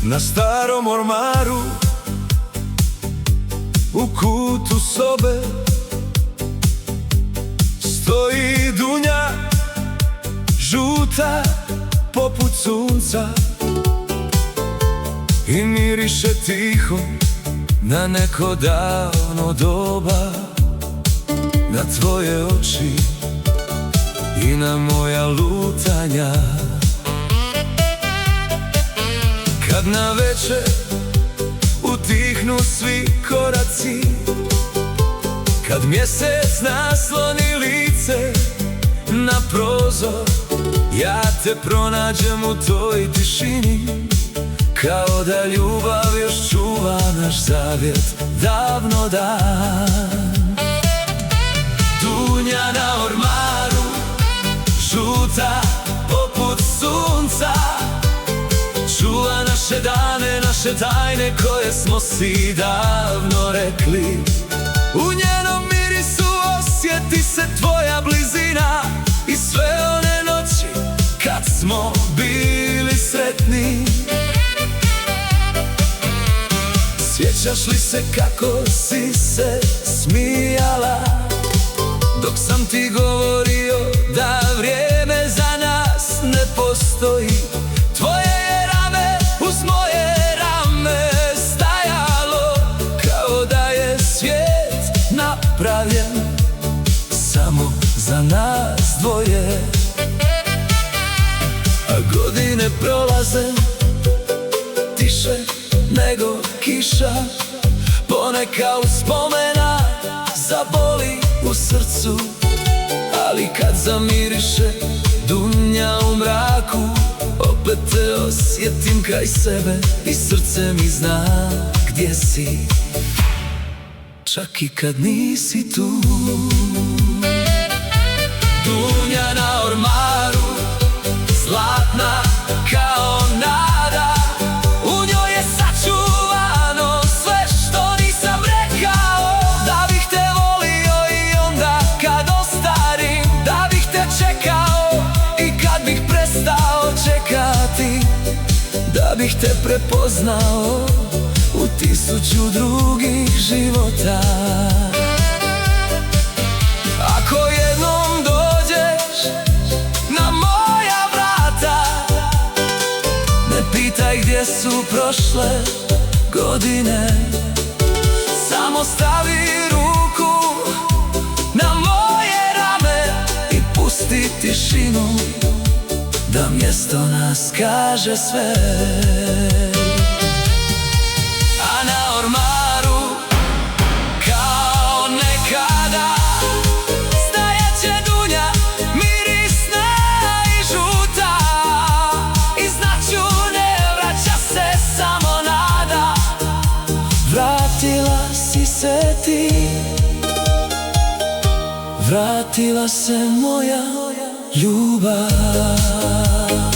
Na starom ormaru, u kutu sobe, stoji dunja, žuta poput sunca, i miriše tiho na neko davno doba, na tvoje oči i na moja lutanja. Kad na večer utihnu svi koraci, kad mjesec nasloni lice na prozor, ja te pronađem u toj tišini, kao da ljubav još čuva naš zavjet davno dan. Dunja na ormaru, žuta poput sunca, čuva naše dane, naše tajne koje smo si davno rekli. U njenom mirisu osjeti se tvoja blizina i sve one noći kad smo bili sretni. Sjećaš li se kako si se smijala dok sam ti govorio da vrijeme za nas ne postoji? Tvoje je rame uz moje rame stajalo, kao da je svijet napravljen samo za nas dvoje. A godine prolaze tiše nego kiša, poneka uspomena zaboli u srcu, ali kad zamiriše dunja u mraku, opet te osjetim kraj sebe i srce mi zna gdje si, čak i kad nisi tu. Dunja na ormaru, zlatna kao nada, u njoj je sačuvano sve što nisam rekao. Da bih te volio i onda kad ostarim, da bih te čekao i kad bih prestao čekati, da bih te prepoznao u 1000 drugih života. Ako jednom dođeš na moja vrata, ne pitaj gdje su prošle godine, samo stavi ruku na moje rame i pusti tišinu da mjesto nas kaže sve. A na ormaru kao nekada stajaće dunja, mirisna i žuta, i znaću ne vraća se samo nada. Vratila si se ti, vratila se moja ljubav.